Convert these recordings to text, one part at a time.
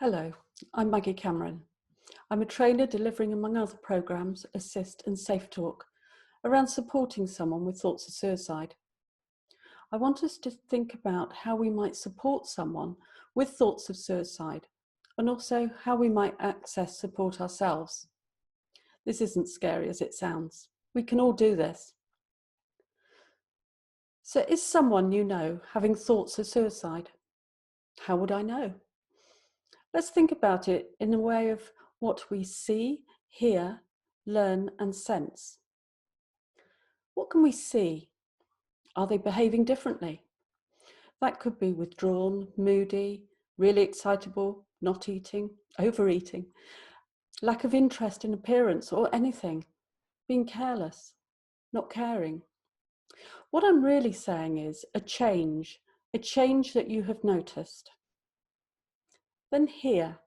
Hello, I'm Maggie Cameron. I'm a trainer delivering, among other programs, ASIST and SafeTalk around supporting someone with thoughts of suicide. I want us to think about how we might support someone with thoughts of suicide and also how we might access support ourselves. This isn't scary as it sounds. We can all do this. So is someone you know having thoughts of suicide? How would I know? Let's think about it in a way of what we see, hear, learn and sense. What can we see? Are they behaving differently? That could be withdrawn, moody, really excitable, not eating, overeating, lack of interest in appearance or anything, being careless, not caring. What I'm really saying is a change that you have noticed. Then hear.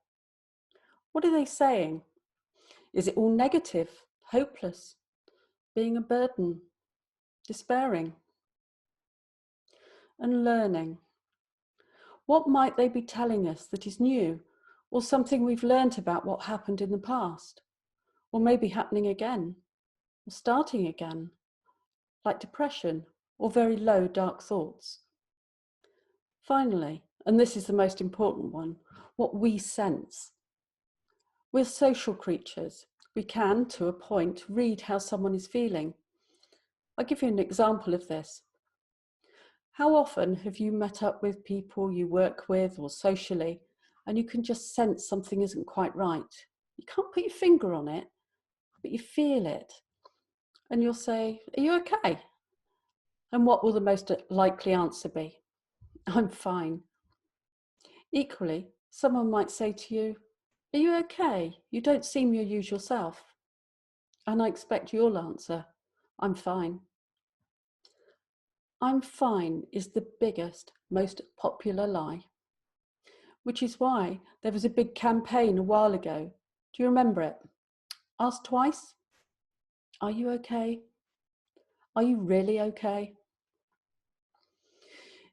What are they saying? Is it all negative, hopeless, being a burden, despairing? And learning. What might they be telling us that is new, or something we've learnt about what happened in the past, or maybe happening again, or starting again, like depression or very low dark thoughts? Finally, and this is the most important one, what we sense. We're social creatures. We can, to a point, read how someone is feeling. I'll give you an example of this. How often have you met up with people you work with or socially, and you can just sense something isn't quite right? You can't put your finger on it, but you feel it. And you'll say, "Are you okay?" And what will the most likely answer be? "I'm fine." Equally, someone might say to you, "Are you okay? You don't seem your usual self." And I expect you'll answer, "I'm fine." "I'm fine" is the biggest, most popular lie. Which is why there was a big campaign a while ago. Do you remember it? Ask twice. Are you okay? Are you really okay?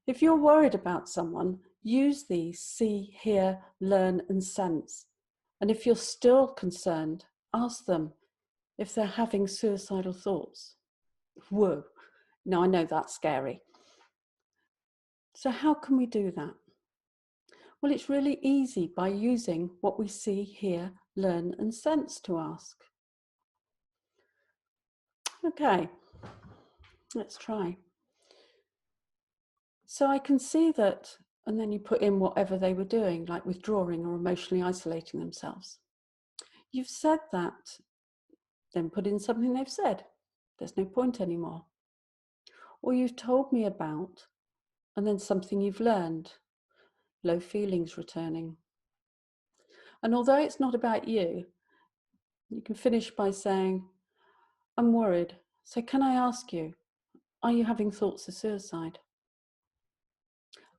If you're worried about someone, use these see, hear, learn and sense. And if you're still concerned, ask them if they're having suicidal thoughts. Whoa, now I know that's scary. So how can we do that? Well, it's really easy by using what we see, hear, learn and sense to ask. Okay, let's try. So I can see that, and then you put in whatever they were doing, like withdrawing or emotionally isolating themselves. You've said that, then put in something they've said. There's no point anymore. Or you've told me about, and then something you've learned, low feelings returning. And although it's not about you, you can finish by saying, "I'm worried, so can I ask you, are you having thoughts of suicide?"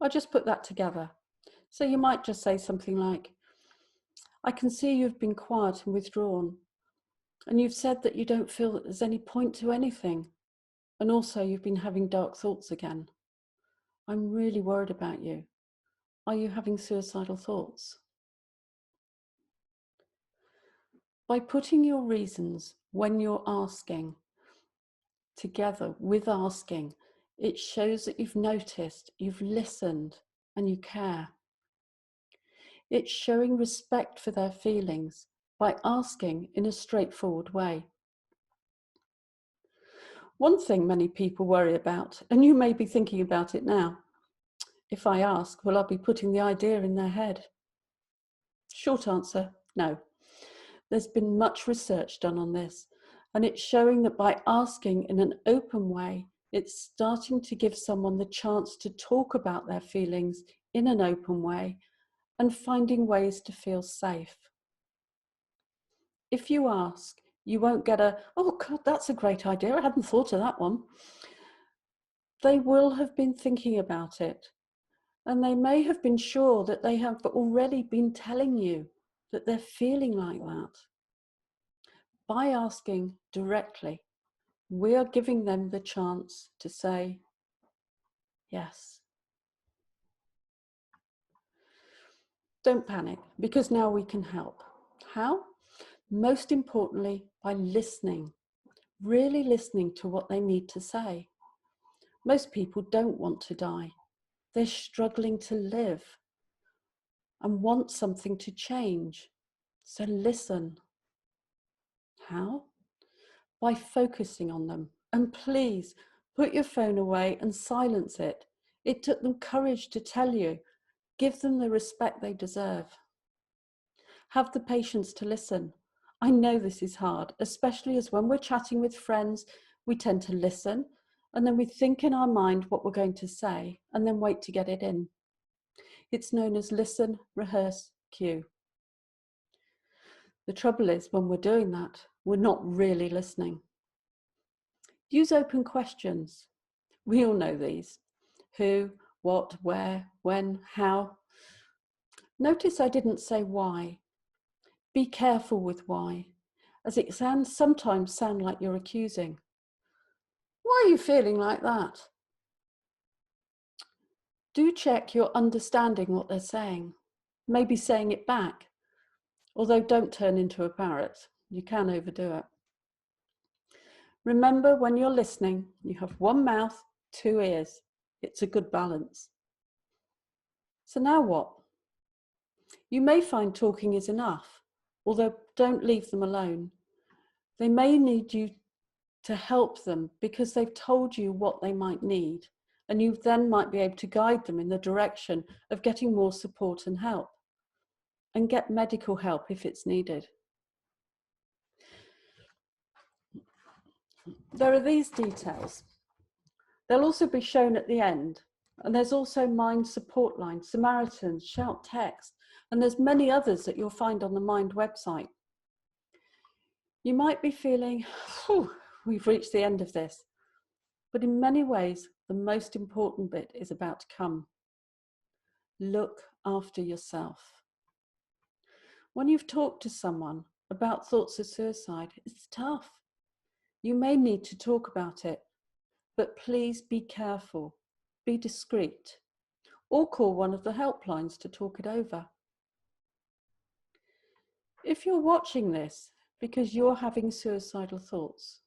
I'll just put that together. So you might just say something like, "I can see you've been quiet and withdrawn, and you've said that you don't feel that there's any point to anything, and also you've been having dark thoughts again. I'm really worried about you. Are you having suicidal thoughts?" By putting your reasons when you're asking together with asking, it shows that you've noticed, you've listened, and you care. It's showing respect for their feelings by asking in a straightforward way. One thing many people worry about, and you may be thinking about it now, if I ask, will I be putting the idea in their head? Short answer, no. There's been much research done on this, and it's showing that by asking in an open way, it's starting to give someone the chance to talk about their feelings in an open way and finding ways to feel safe. If you ask, you won't get a, "Oh God, that's a great idea, I hadn't thought of that one." They will have been thinking about it, and they may have been sure that they have already been telling you that they're feeling like that. By asking directly, we are giving them the chance to say yes. Don't panic, because now we can help. How? Most importantly, by listening, really listening to what they need to say. Most people don't want to die. They're struggling to live and want something to change. So listen. How? By focusing on them. And please, put your phone away and silence it. It took them courage to tell you. Give them the respect they deserve. Have the patience to listen. I know this is hard, especially as when we're chatting with friends, we tend to listen and then we think in our mind what we're going to say and then wait to get it in. It's known as listen, rehearse, cue. The trouble is, when we're doing that, we're not really listening. Use open questions. We all know these. Who, what, where, when, how. Notice I didn't say why. Be careful with why, as it sometimes sound like you're accusing. Why are you feeling like that? Do check you're understanding what they're saying. Maybe saying it back, although don't turn into a parrot. You can overdo it. Remember, when you're listening, you have one mouth, two ears. It's a good balance. So now what? You may find talking is enough, although don't leave them alone. They may need you to help them because they've told you what they might need, and you then might be able to guide them in the direction of getting more support and help, and get medical help if it's needed. There are these details. They'll also be shown at the end, and there's also Mind support lines, Samaritans, Shout Text, and there's many others that you'll find on the Mind website. You might be feeling, we've reached the end of this, but in many ways, the most important bit is about to come. Look after yourself. When you've talked to someone about thoughts of suicide, it's tough. You may need to talk about it, but please be careful, be discreet, or call one of the helplines to talk it over. If you're watching this because you're having suicidal thoughts,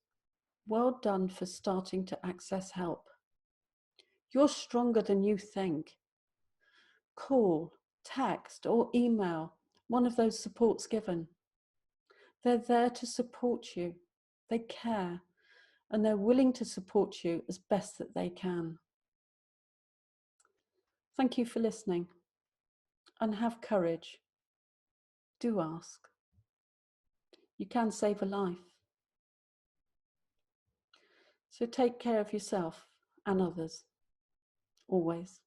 well done for starting to access help. You're stronger than you think. Call, text, or email one of those supports given. They're there to support you. They care, and they're willing to support you as best that they can. Thank you for listening, and have courage. Do ask. You can save a life. So take care of yourself and others, always.